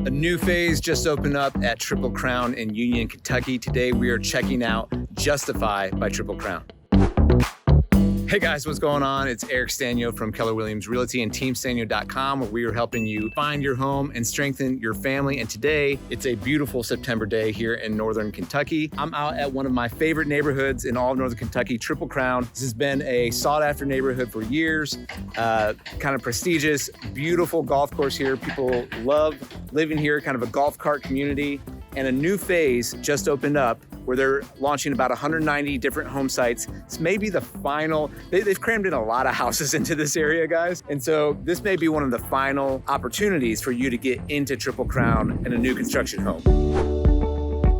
A new phase just opened up at Triple Crown in Union, Kentucky. Today we are checking out Justify by Triple Crown. Hey guys, what's going on? It's Eric Sztanyo from Keller Williams Realty and TeamStanyo.com, where we are helping you find your home and strengthen your family. And today, it's a beautiful September day here in Northern Kentucky. I'm out at one of my favorite neighborhoods in all of Northern Kentucky, Triple Crown. This has been a sought-after neighborhood for years, kind of prestigious, beautiful golf course here. People love living here, kind of a golf cart community. And a new phase just opened up where they're launching about 190 different home sites. It's maybe the final, they've crammed in a lot of houses into this area, guys. And so this may be one of the final opportunities for you to get into Triple Crown in a new construction home.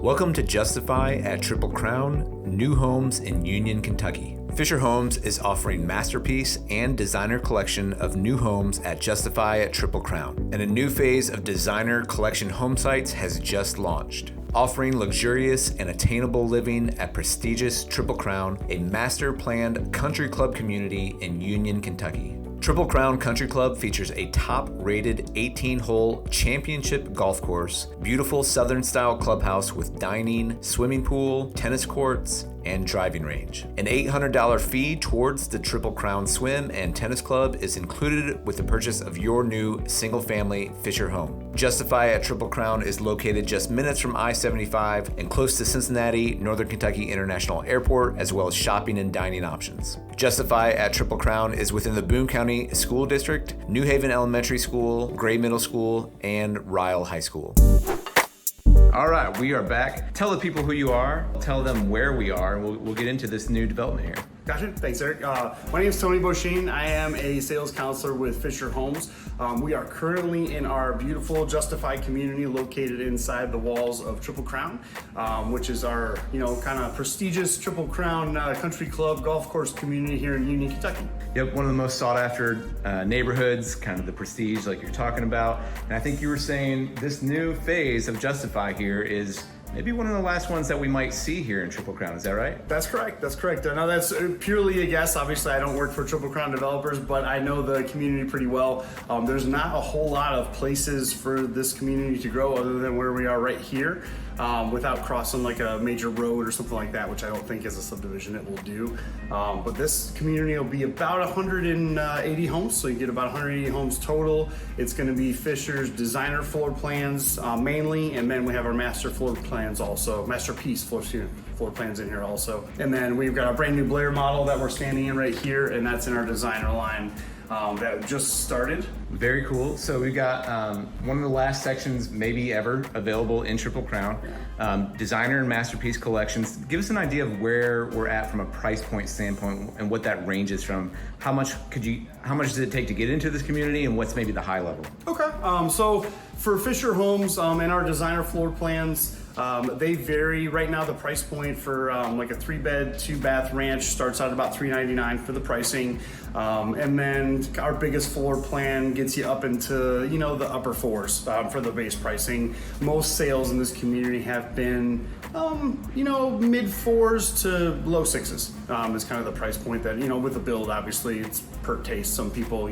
Welcome to Justify at Triple Crown, new homes in Union, Kentucky. Fischer Homes is offering masterpiece and designer collection of new homes at Justify at Triple Crown. And a new phase of designer collection home sites has just launched. Offering luxurious and attainable living at prestigious Triple Crown, a master planned country club community in Union, Kentucky. Triple Crown Country Club features a top-rated 18-hole championship golf course, beautiful southern-style clubhouse with dining, swimming pool, tennis courts, and driving range. An $800 fee towards the Triple Crown Swim and Tennis Club is included with the purchase of your new single-family Fischer home. Justify at Triple Crown is located just minutes from I-75 and close to Cincinnati, Northern Kentucky International Airport, as well as shopping and dining options. Justify at Triple Crown is within the Boone County School District, New Haven Elementary School, Gray Middle School, and Ryle High School. All right, we are back. Tell the people who you are, tell them where we are, and we'll get into this new development here. Gotcha. Thanks, Eric. My name is Tony Bosheen. I am a sales counselor with Fischer Homes. We are currently in our beautiful Justify community located inside the walls of Triple Crown, which is our, kind of prestigious Triple Crown country club golf course community here in Union, Kentucky. Yep, one of the most sought after neighborhoods, kind of the prestige like you're talking about. And I think you were saying this new phase of Justify here is maybe one of the last ones that we might see here in Triple Crown. Is that right? That's correct. That's correct. Now that's purely a guess. Obviously, I don't work for Triple Crown developers, but I know the community pretty well. There's not a whole lot of places for this community to grow other than where we are right here, without crossing like a major road or something like that, which I don't think as a subdivision it will do. But this community will be about 180 homes, so you get about 180 homes total. It's going to be Fischer's designer floor plans mainly, and then we have our master floor plans also, masterpiece floor plans in here also. And then we've got a brand new Blair model that we're standing in right here, and that's in our designer line that just started. Very cool. So we got one of the last sections maybe ever available in Triple Crown. Designer and masterpiece collections. Give us an idea of where we're at from a price point standpoint and what that ranges from. How much does it take to get into this community, and what's maybe the high level? Okay. So for Fischer Homes and our designer floor plans, they vary. Right now, the price point for like a 3-bed, 2-bath ranch starts out about $399 for the pricing. And then our biggest floor plan gets you up into, the upper fours for the base pricing. Most sales in this community have been, mid fours to low sixes. Is kind of the price point that, with the build, obviously it's per taste. Some people,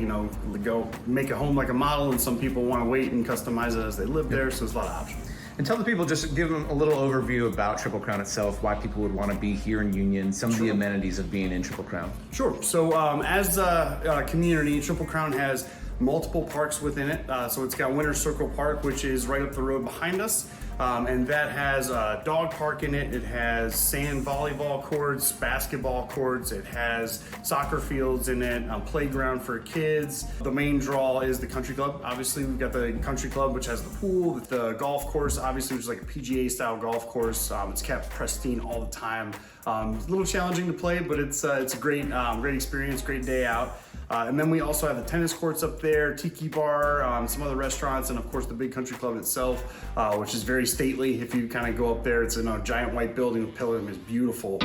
go make a home like a model, and some people want to wait and customize it as they live there. So there's a lot of options. And tell the people, just give them a little overview about Triple Crown itself, why people would want to be here in Union, some of the amenities of being in Triple Crown. Sure. So as a community, Triple Crown has multiple parks within it. So it's got Winter Circle Park, which is right up the road behind us. And that has a dog park in it. It has sand volleyball courts, basketball courts. It has soccer fields in it, a playground for kids. The main draw is the country club. Obviously, we've got the country club, which has the pool, the golf course, obviously, which is like a PGA style golf course. It's kept pristine all the time. It's a little challenging to play, but it's a great experience, great day out. And then we also have the tennis courts up there, tiki bar, some other restaurants, and of course the big country club itself, which is very stately. If you kind of go up there, it's in a giant white building with pillars. It's beautiful.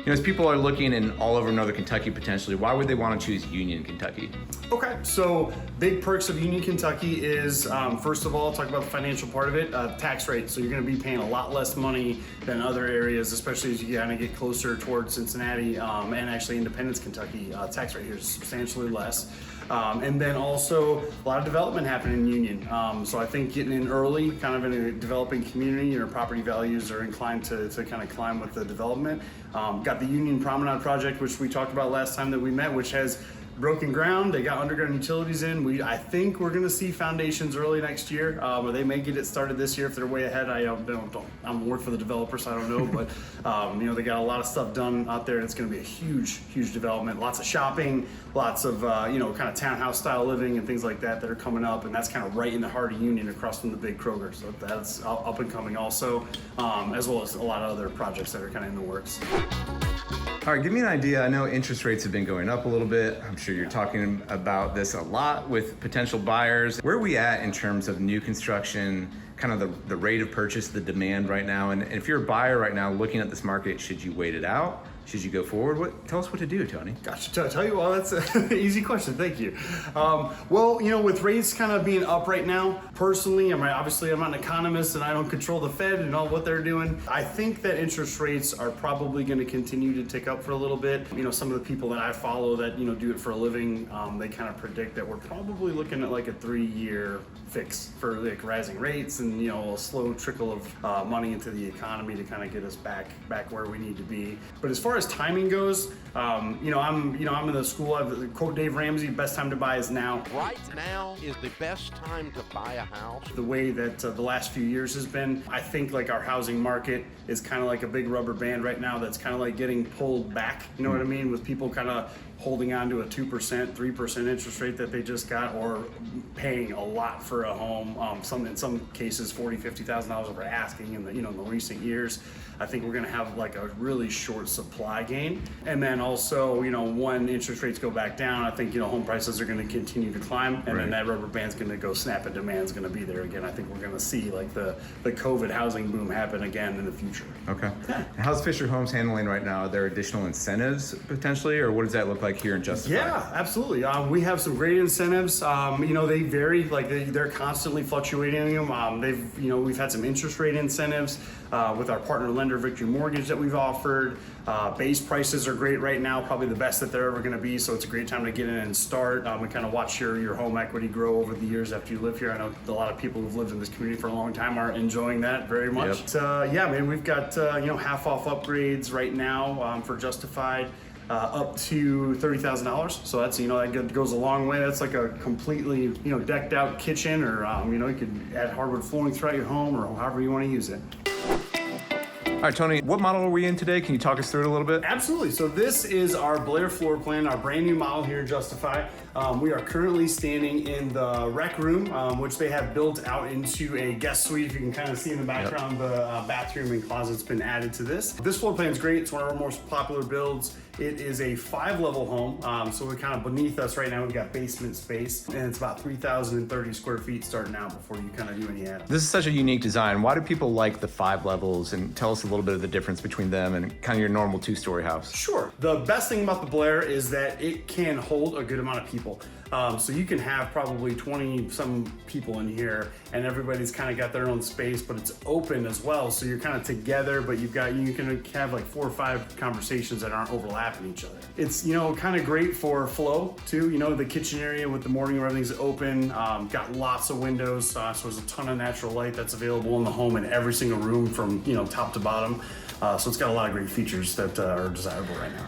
As people are looking in all over Northern Kentucky potentially, why would they want to choose Union, Kentucky? Okay, so big perks of Union, Kentucky is, first of all, talk about the financial part of it, tax rate. So you're going to be paying a lot less money than other areas, especially as you kind of get closer towards Cincinnati and actually Independence, Kentucky. Tax rate here is substantially less. And then also a lot of development happening in Union. So I think getting in early, kind of in a developing community, your property values are inclined to kind of climb with the development. Got the Union Promenade project, which we talked about last time that we met, which has broken ground. They got underground utilities in. I think we're going to see foundations early next year, or they may get it started this year if they're way ahead. I'm work for the developer, so I don't know, but they got a lot of stuff done out there. And it's going to be a huge development. Lots of shopping, lots of kind of townhouse style living and things like that are coming up, and that's kind of right in the heart of Union, across from the big Kroger. So that's up and coming also, as well as a lot of other projects that are kind of in the works. All right, give me an idea. I know interest rates have been going up a little bit. I'm sure you're talking about this a lot with potential buyers. Where are we at in terms of new construction, kind of the rate of purchase, the demand right now? And if you're a buyer right now looking at this market, should you wait it out? Should you go forward? Tell us what to do, Tony. Gotcha. Tell you, well, that's an easy question. Thank you. Well, with rates kind of being up right now, personally, I'm not an economist and I don't control the Fed and all what they're doing. I think that interest rates are probably going to continue to tick up for a little bit. Some of the people that I follow that, do it for a living, they kind of predict that we're probably looking at like a 3-year fix for like rising rates and, a slow trickle of money into the economy to kind of get us back where we need to be. But as far as timing goes, I'm in the school. I quote Dave Ramsey: "Best time to buy is now." Right now is the best time to buy a house. The way that the last few years has been, I think like our housing market is kind of like a big rubber band right now that's kind of like getting pulled back. You know what I mean? With people kind of holding on to a 2%, 3% interest rate that they just got, or paying a lot for a home. In some cases, $40,000, $50,000 over asking in the recent years. I think we're going to have like a really short supply gain. And then also, when interest rates go back down, I think, home prices are going to continue to climb, and then that rubber band's going to go snap and demand's going to be there again. I think we're going to see like the COVID housing boom happen again in the future. Okay. Yeah. How's Fischer Homes handling right now? Are there additional incentives potentially, or what does that look like here in Justify? Yeah, absolutely. We have some great incentives. They vary, like they're constantly fluctuating them. We've had some interest rate incentives with our partner lender Victory Mortgage that we've offered. Base prices are great right now, probably the best that they're ever going to be. So it's a great time to get in and start. We kind of watch your home equity grow over the years after you live here. I know a lot of people who've lived in this community for a long time are enjoying that very much. Yep. We've got half off upgrades right now for Justified. Up to $30,000, so that's that goes a long way. That's like a completely decked out kitchen, or you could add hardwood flooring throughout your home, or however you want to use it. All right, Tony, what model are we in today? Can you talk us through it a little bit? Absolutely. So this is our Blair floor plan, our brand new model here in Justify. We are currently standing in the rec room, which they have built out into a guest suite. If you can kind of see in the background, the bathroom and closet's been added to this. This floor plan is great. It's one of our most popular builds. It is a 5-level home, so we're kind of beneath us right now. We've got basement space, and it's about 3,030 square feet starting out before you kind of do any add-ons. This is such a unique design. Why do people like the 5 levels? And tell us a little bit of the difference between them and kind of your normal 2-story house. Sure. The best thing about the Blair is that it can hold a good amount of people. So you can have probably 20-some people in here, and everybody's kind of got their own space, but it's open as well. So you're kind of together, but you can have like 4 or 5 conversations that aren't overlapping each other. It's kind of great for flow too. The kitchen area with the morning room, everything's open. Got lots of windows, so there's a ton of natural light that's available in the home in every single room from top to bottom. So it's got a lot of great features that are desirable right now.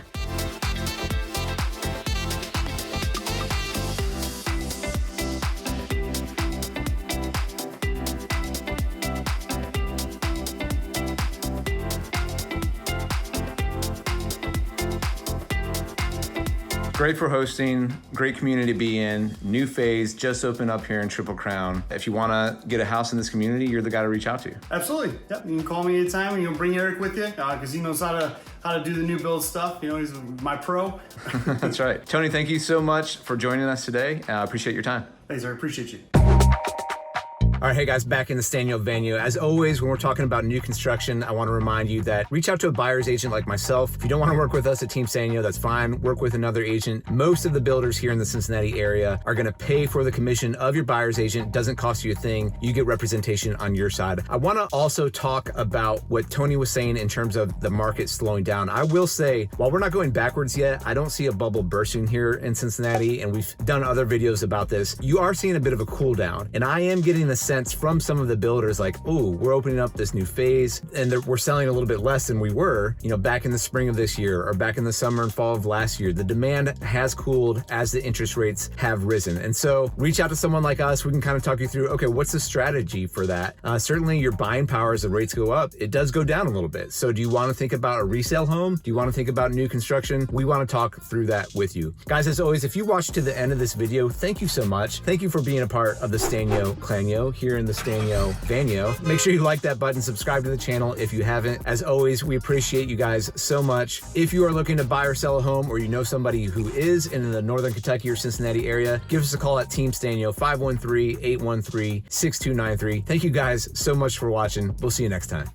Great for hosting, great community to be in, new phase, just opened up here in Triple Crown. If you want to get a house in this community, you're the guy to reach out to. Absolutely. Yep. You can call me anytime, and bring Eric with you because he knows how to do the new build stuff. He's my pro. That's right. Tony, thank you so much for joining us today. I appreciate your time. Thanks, Eric. Appreciate you. All right, hey guys, back in the Sztanyo venue. As always, when we're talking about new construction, I want to remind you that reach out to a buyer's agent like myself. If you don't want to work with us at Team Sztanyo, that's fine. Work with another agent. Most of the builders here in the Cincinnati area are going to pay for the commission of your buyer's agent. Doesn't cost you a thing. You get representation on your side. I want to also talk about what Tony was saying in terms of the market slowing down. I will say, while we're not going backwards yet, I don't see a bubble bursting here in Cincinnati, and we've done other videos about this. You are seeing a bit of a cool down, and I am getting the sense from some of the builders like, oh, we're opening up this new phase and we're selling a little bit less than we were, back in the spring of this year or back in the summer and fall of last year. The demand has cooled as the interest rates have risen. And so reach out to someone like us. We can kind of talk you through, okay, what's the strategy for that? Certainly your buying power as the rates go up, it does go down a little bit. So do you want to think about a resale home? Do you want to think about new construction? We want to talk through that with you. Guys, as always, if you watched to the end of this video, thank you so much. Thank you for being a part of the Sztanyo Clanyo here in the Sztanyo Vanyo. Make sure you like that button, subscribe to the channel if you haven't. As always, we appreciate you guys so much. If you are looking to buy or sell a home, or you know somebody who is in the Northern Kentucky or Cincinnati area, give us a call at Team Sztanyo, 513-813-6293. Thank you guys so much for watching. We'll see you next time.